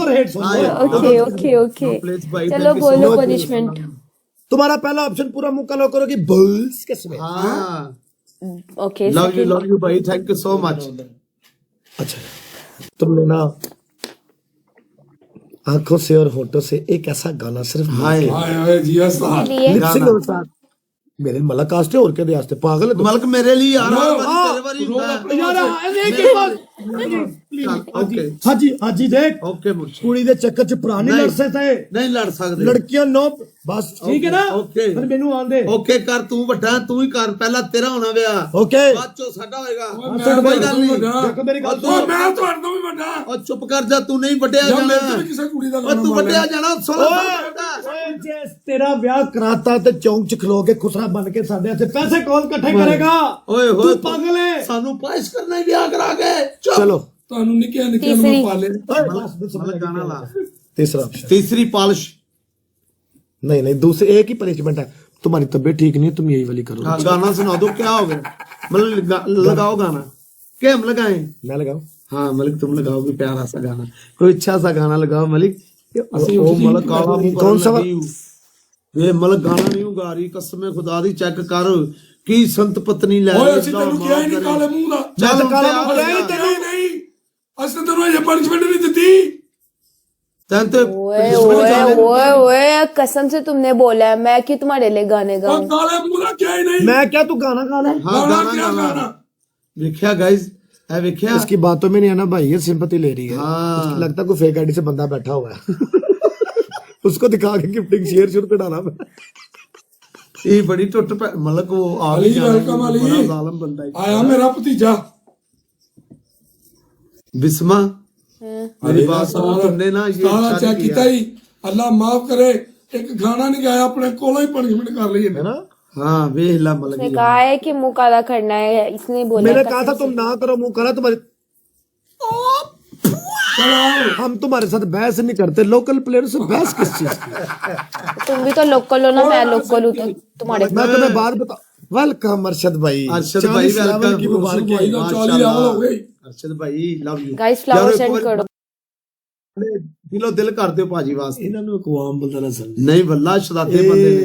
Super hit okay okay okay चलो बोलो punishment. तुम्हारा पहला ऑप्शन पूरा मुंह काला करोगी बल्स के समय। हाँ ओके लव यू भाई, थैंक यू सो मच। अच्छा तुमने ना आंखों से और होठों से एक ऐसा गाना सिर्फ हाय लिए लिपसिंग के साथ मेरे मलक आस्ते और के आस्ते पागल है तुम। मलक मेरे लिए यार यार ओके हाँ जी देख ओके मुर्शिद, कुड़ी दे चक्कर च भरा नहीं लड़ सकते, नहीं लड़ सकते लड़कियां नो बस ठीक है ना। ओके फिर मेनू आन दे। ओके कर, तू ਵੱਡਾ ਤੂੰ ਹੀ ਕਰ, ਪਹਿਲਾਂ ਤੇਰਾ ਹੋਣਾ ਵਿਆਹ, ओके ਬਾਅਦ ਚੋਂ ਸਾਡਾ ਹੋਏਗਾ। ਕੋਈ ਗੱਲ ਨਹੀਂ। देखो मेरी गल ਤੂੰ ਮੈਂ ਤੁਹਾਨੂੰ ਵੀ ਵੱਡਾ ਉਹ ਚੁੱਪ ਕਰ ਜਾ, ਤੂੰ ਨਹੀਂ ਵੱਡਿਆ ਜਾਂ ਮੇਰੇ ਜਾਣਾ, ਤੇ ਵੀ ਕਿਸੇ ਕੁੜੀ ਦਾ ਉਹ ਤੂੰ ਵੱਡਿਆ ਜਾਣਾ। ਸੁਣ ਜੇ ਤੇਰਾ ਵਿਆਹ ਕਰਾਤਾ ਤੇ ਚੌਂਕ ਚ ਖਲੋ ਕੇ ਖੁਸਰਾ ਬਣ ਕੇ ਸਾਡੇ ਇੱਥੇ ਪੈਸੇ ਕੌਣ ਇਕੱਠੇ ਕਰੇਗਾ? ਓਏ ਤੂੰ ਹੋਏ ਪਾਗਲ ਹੈ। ਸਾਨੂੰ ਪਾਇਸ਼ ਕਰਨਾ ਹੀ ਵਿਆਹ ਕਰਾ ਕੇ। ਚੁੱਪ। ਚਲੋ ਤੁਹਾਨੂੰ ਨਿੱਕਿਆ ਨਿੱਕਿਆ ਨੂੰ ਪਾਲੇ ਮਲਕ ਗਾਣਾ ਲਾ। तीसरा ऑप्शन तीसरी पॉलिश। नहीं दूसरे एक ही पनिशमेंट है। तुम्हारी तबीयत ठीक नहीं है, तुम यही वाली करो। हाँ, गाना सुना दो, क्या हो गया? मतलब लगाओ गाना, क्या हम लगाएं? मैं लगाऊं? हाँ मलिक तुम लगाओ कोई प्यारा सा गाना, कोई अच्छा सा गाना लगाओ मलिक। ਅਸੀਂ ओ मलिक काला मुंह कौन सा? ये मलिक गाना नहीं उगा रही, कसम खुदा दी चेक कर की संत पत्नी ले ਓਏ ਅਸੀਂ ਤੈਨੂੰ ਕਿਹਾ ਹੀ ਨਹੀਂ ਕਾਲੇ ਮੂੰਹ ਦਾ। मैं तो काला मुंह नहीं, नहीं तेरी। ਨਹੀਂ ਅਸੀਂ ਤੈਨੂੰ ਇਹ ਪਨਿਸ਼ਮੈਂਟ ਨਹੀਂ ਦਿੱਤੀ। तैन तो ओए ओए ओए ओए कसम से तुमने बोला है मैं कि तुम्हारे लिए गाने ਉਹ गाऊं। ਕਾਲੇ ਮੂੰਹ ਦਾ ਕਿਹਾ ਹੀ ਨਹੀਂ। मैं क्या तू गाना गाना है? हाँ गाना गाना क्या गाना गाना? देखिया गाइस, है देखिया। इसकी बातों में नहीं है ना भाई, ये सिंपैथी ले रही है। हाँ। उसको लगता है कोई फेक आईडी से बंदा बैठा हुआ है। उसको दिखा के गिफ्टिंग शेयर शुरू कटाना। ये बड़ी टुट मलिक वो आ अली गई, वेलकम अली। बड़ा जालिम बंदा है। ਆਇਆ ਮੇਰਾ ਭਤੀਜਾ। बिस्मा मेरी बात सुनो, तुमने ना ये ਸਾਰਾ अच्छा ਚੈੱਕ नहीं ਕੀਤਾ किया। ਹੀ। ਅੱਲਾ ਮਾਫ ਕਰੇ, ਇੱਕ ਗਾਣਾ ਨਹੀਂ ਗਾਇਆ, ਆਪਣੇ ਕੋਲੋਂ ਹੀ पनिशमेंट कर ਲਈ है ਇਹਨੇ। ना? हाँ वेख ला उसने मलिक। कहा है कि मुंह काला करना है, इसने बोला मैंने कसम कहा था से। तुम ना करो, मुंह करा तुम्हारे। चलो हम तुम्हारे साथ बहस नहीं करते, लोकल प्लेयर से बहस किस चीज की? तुम भी तो लोकल हो ना, मैं लोकल हूँ तो तुम्हारे मैं तुम्हें बात बता। वेलकम अरशद भाई। अरशद भाई 40 level वेलकम। की मुबारक भाई है। तो 40 लेवल हो गई। अरशद भाई love you guys flower send करो। दिलो दिल कर दियो भाजी वास्ते। ਇਹਨਾਂ ਨੂੰ ਅਕਵਾਮ ਬੰਦਾ ਨਾ ਸਮਝ। नहीं वल्ला शराते बंदे ने,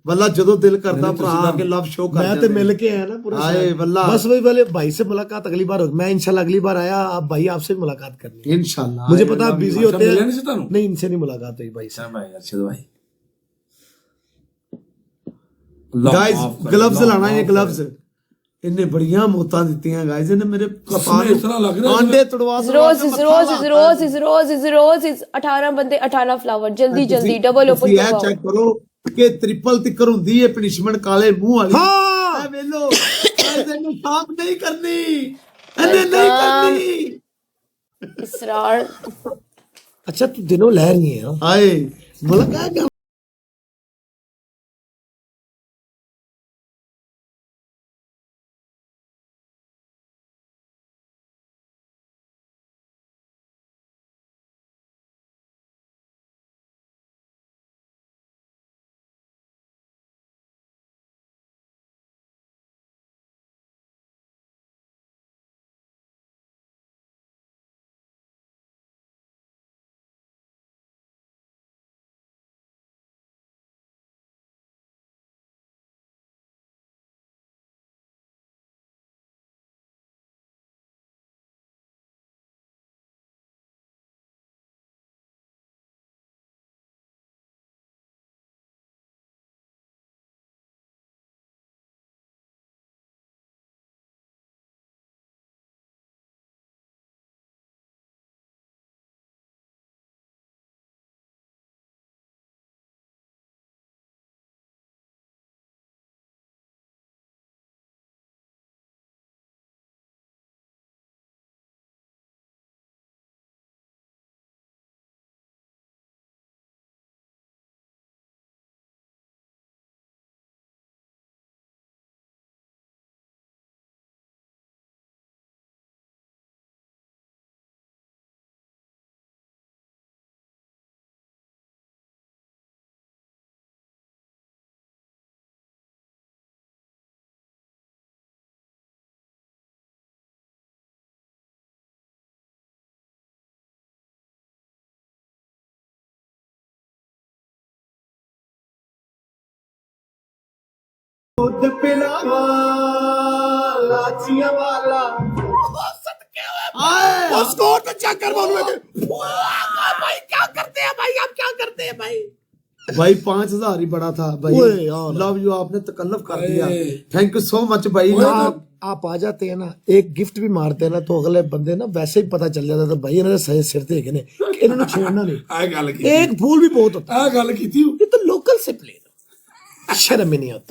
वल्ला जदों दिल करता भरा के लव शो कर मैं तो मिल के आया ना पूरा आए शहर। वल्ला। बस वही वाले भाई से मुलाकात अगली बार होगी। मैं इंशाल्लाह अगली बार आया, आप भाई आपसे भी मुलाकात करनी है। इंशाल्लाह। मुझे पता आप बिजी होते मिला हैं। नहीं से ਤੁਹਾਨੂੰ? नहीं इनसे नहीं मुलाकात हुई भाई से। अरशद भाई गाइस ग्लव्स लाना, ये ग्लव्स इन्ने बढ़िया मौतां दित्तियां गाइस, इन्ने मेरे कपाल इस तरह लग रहा है आंडे तुड़वा इस रोज इस रोज इस रोज इस रोज इस रोज इस 18 बंदे 18 फ्लावर जल्दी जल्दी डबल ओपन ये चेक करो कि ट्रिपल तिकर हुंदी है पनिशमेंट काले मुंह वाली। हाँ। ए वेलो इन्ने काम नहीं करनी, इन्ने नहीं करनी। इसरार। अच्छा तू दिनों लह रही है। आए मुलाकात ਦੁੱਧ ਪਿਲਾਵਾ ਲਾਚੀਆਂ ਵਾਲਾ वो स्कोर तो चेक कर बोलूं भाई क्या करते हैं भाई आप क्या करते हैं भाई भाई 5,000 ही बड़ा था भाई ओए यार। लव यू आपने तकल्लुफ कर दिया थैंक यू सो मच भाई आप आ जाते हैं ना एक गिफ्ट भी मारते हैं ना तो अगले बंदे ना वैसे ही पता चल जाता था भाई इन्होंने सही सिर ते है इन्होंने छेड़ना नहीं ਆ ਗੱਲ ਕੀਤੀ एक फूल भी बहुत होता ਆ ਗੱਲ ਕੀਤੀ है ये तो लोकल से प्लेन शर्म ही नहीं आती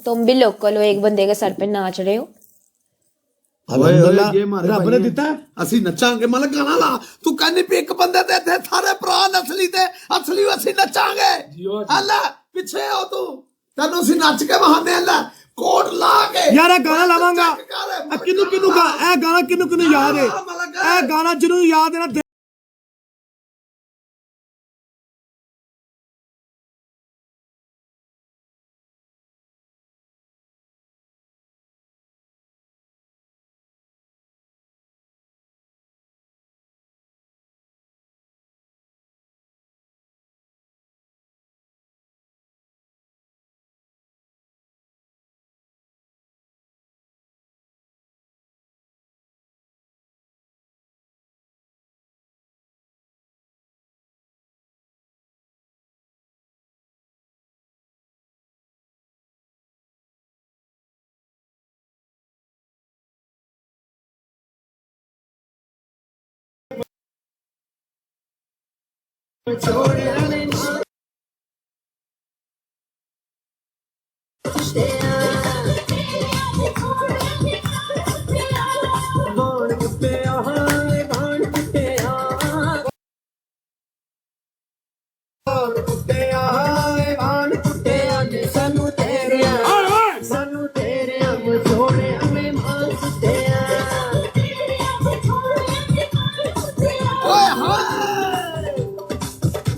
तुम भी लोकल हो एक बंदे के सर पे नाच रहे हो अल्हम्दुलिल्लाह ये मारे रब ने दिता है ਅਸੀਂ ਨੱਚਾਂਗੇ ਮਤਲਬ ਗਾਣਾ ਲਾ ਤੂੰ ਕਹਿੰਦੀ ਵੀ ਇੱਕ ਬੰਦੇ ਤੇ ਇੱਥੇ ਸਾਰੇ ਭਰਾ ਨਸਲੀ ਤੇ ਅਸਲੀ ਅਸੀਂ ਨੱਚਾਂਗੇ ਹੱਲਾ ਪਿੱਛੇ ਹੋ ਤੂੰ ਤੈਨੂੰ ਅਸੀਂ ਨੱਚ ਕੇ ਵਹਾਨੇ ਹੱਲਾ ਕੋਟ ਲਾ ਕੇ यार ये गाना लावांगा किनू किनू गा ए गाना किनू किनू याद है ए गाना जिन्हों याद है ना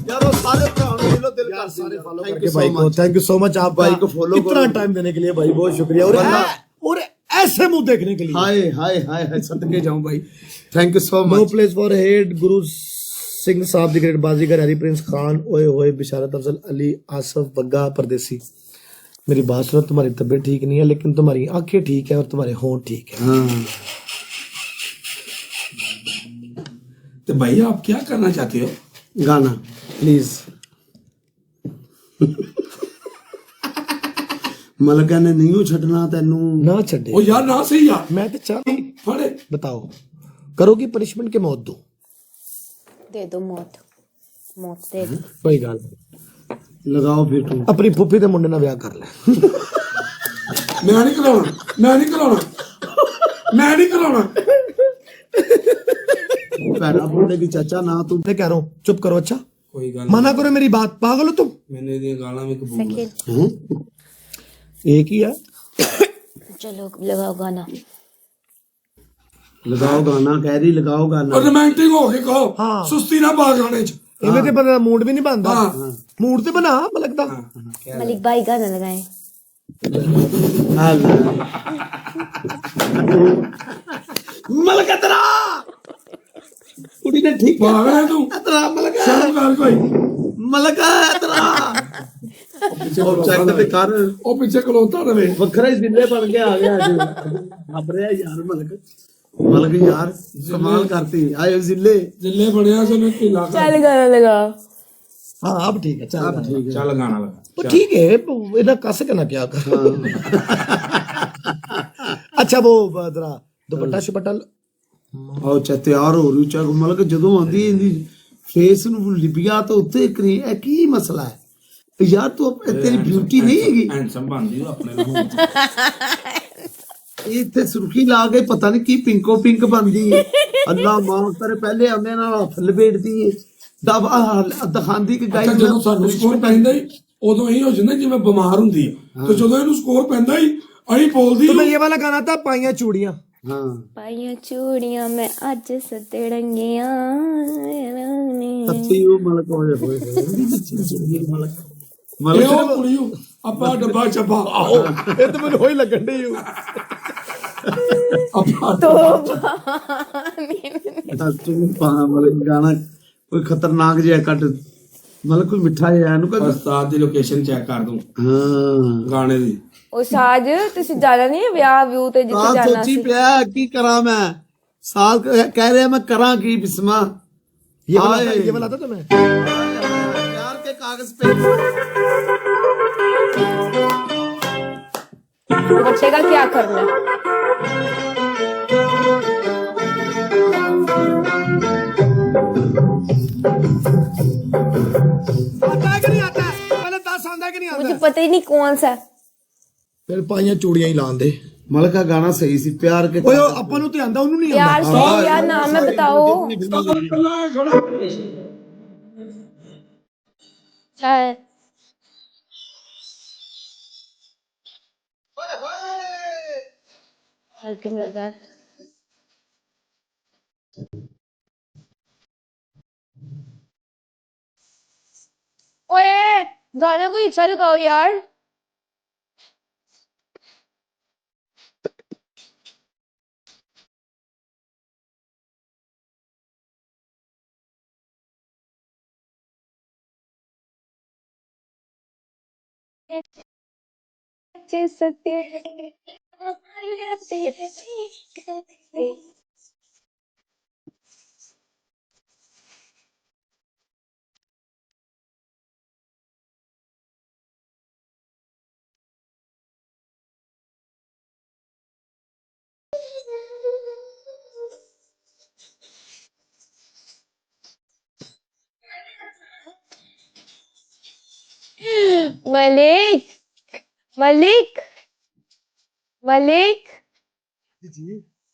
यार वो सारे भराओं ने दिलो दिल कर सारे फॉलो करके भाई को थैंक यू सो मच आप भाई को follow इतना करो। टाइम देने के लिए भाई बहुत शुक्रिया और ऐसे मुंह देखने के लिए हाय हाय हाय हाय सदके जाऊं भाई thank you so no much place for head Guru Singh Sahib the great Bazigar Hari Prince Khan ओए होए बिशारत अफजल अली आसफ बग्गा परदेसी मेरी बात सुनो तुम्हारी तबीयत ठीक नहीं है लेकिन तुम्हारी आंखें ठीक है और तुम्हारे होंठ ठीक है हाँ तो भैया आप क्या करना चाहते हो गाना प्लीज ਮਲਕਾ ਨੇ ਨਹੀਂ ਛੱਡਣਾ ਤੈਨੂੰ ना छड़े ओ यार ना सही यार मैं तो चाहती फड़े बताओ करोगी पनिशमेंट के मौत दो दे दो मौत दे दो कोई गल नहीं ਲਗਾਓ ਫਿਰ ਤੂੰ अपनी फुफी के मुंडे ना ब्याह कर ले मैं नहीं कराना ਭੈਣਾ ਬੋਲੇ ਦੀ ਚਾਚਾ ਨਾ ਤੂੰ मैं कह रहा हूँ चुप करो अच्छा कोई गल मना करो मेरी बात पागल हो तुम मैंने ये गाना में कबूल सकीन एक ही है चलो लगाओ गाना ਲਗਾਓ ਗਾਣਾ ਕਹਿ ਰਹੀ ਲਗਾਓ ਗਾਣਾ और रोमांटिक हो के कहो हाँ। सुस्ती ना पा गाने च इन्हें ते बंदे दा मूड भी नहीं बनता हाँ। मूड ते बना मलक दा मलिक भाई गाना लगाए ਮਲਕ ਤੇਰਾ ਕੁੜੀ ਨੇ ਠੀਕ पागल है तू ਤੇਰਾ ਮਲਕ शर्म कर कोई ਮਲਕ ਤੇਰਾ ਉਹ ਚੈੱਕ ਤੇ ਕਰ ओ पीछे खलोता रहे ਵੱਖਰਾ ਹੀ ਦਿਲੇ ਬਣ ਕੇ ਆ ਗਿਆ ਅੱਜ ਖਬਰਿਆ ਯਾਰ ਮਲਕ ਯਾਰ ਕਮਾਲ ਕਰਤੀ ਆਏ ਜ਼ਿੱਲੇ जिले बढ़िया से मैं किला चल गाना लगाओ हाँ अब ठीक है चल ਠੀਕ ਹੈ चल गाना लगा तो ठीक है इधर कस के ना क्या कर अच्छा वो जरा दुपट्टा शुपट्टा ਉਹ ਚ ਤਿਆਰ ਹੋ ਰਹੀ ਚੱਕ ਮਲਕ ਜਦੋਂ ਆਂਦੀ ਇਹਦੀ ਫੇਸ ਨੂੰ ਲਿਬੀਆ ਤੋਂ ਉੱਤੇ ਕਰੀ ਇਹ ਕੀ ਮਸਲਾ ਹੈ ਯਾਰ ਤੂੰ ਤੇਰੀ ਬਿਊਟੀ ਨਹੀਂ ਹੈਗੀ हैंडसम बन दियो अपने को ਇਹ ਇੱਥੇ ਸੁਰਖੀ ਲਾ ਕੇ ਪਤਾ ਨਹੀਂ ਕੀ ਪਿੰਕੋ ਪਿੰਕ ਬਣਦੀ ਹੈ ਅੱਲਾ ਮਾਫ ਕਰੇ ਪਹਿਲੇ ਆਉਂਦੇ ਨਾਲ ਹੱਥ ਲਪੇਟਦੀ ਹੈ ਦਿਖਾਉਂਦੀ ਕਿ ਅੱਛਾ ਗਾਈ ਜਦੋਂ ਸਾਨੂੰ ਸਕੋਰ ਪੈਂਦਾ ਹੀ ਉਦੋਂ ਹੀ ਹੋ ਜਾਂਦਾ ਜਿਵੇਂ ਬਿਮਾਰ ਹੁੰਦੀ ਹੈ ਤੇ ਜਦੋਂ ਇਹਨੂੰ ਸਕੋਰ ਪੈਂਦਾ ਹੀ ਅਹੀਂ ਬੋਲਦੀ तो मैं ये वाला गाना था पाइया चूड़ियां ਹਾਂ पाइया चूड़ियां मैं अज सतड़ंगियां ਸੱਚੀ ਉਹ ਮਲਕ ਹੋਏ ਹੋਏ ਮਲਕ ਇਹ ਮਲਕ ਉਹ ਕੁੜੀ ਨੂੰ ਆਪਾਂ ਡੱਬਾ ਚੱਬਾ ये तो मैंने वही लगन डी ਆਪਾਂ तो ਤੂੰ ਪਾ ਮਲਕ ਗਾਣਾ ਕੋਈ ਖਤਰਨਾਕ ਜਿਹਾ ਕੱਟ ਮਤਲਬ ਕੋਈ ਮਿੱਠਾ ਜਿਹਾ ਇਹਨੂੰ ਕਹਿੰਦਾ ਉਸਤਾਦ ਦੀ ਲੋਕੇਸ਼ਨ ਚੈੱਕ ਕਰ ਦੂੰ ਹਾਂ ਗਾਣੇ ਦੀ। ਉਹ ਸਾਜ ਤੁਸੀਂ ਜਾਣਾ ਨਹੀਂ ਵਿਆਹ ਵਿਊ ਤੇ ਜਿੱਥੇ ਸਾਲ ਜਾਣਾ ਸੋਚੀ ਸੀ। ਪਿਆ ਕੀ ਕਰਾਂ मैं साल कह रहे मैं करा की बिस्मा ये वाला था तुम्हें प्यार के कागज पे बच्चे का क्या करना है? आता है कि नहीं आता है? पहले 10 आंदा है कि नहीं आता मुझे है? पता ही नहीं कौन सा है। फिर पाइयां चूड़ियां ही लान दे मलक का गाना सही सी प्यार के ਓਏ ਉਹ ਆਪਾਂ ਨੂੰ ਤੇ ਆਂਦਾ ਉਹਨੂੰ ਨਹੀਂ यार ਆਂਦਾ सही यार नाम है बताओ। है हल्के में लगा है। ओए गाने को अच्छा लगाओ यार। सत्य मलिक मलिक मलिक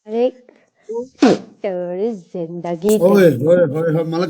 मलिक तेरी जिंदगी ओए ओए ओए मलक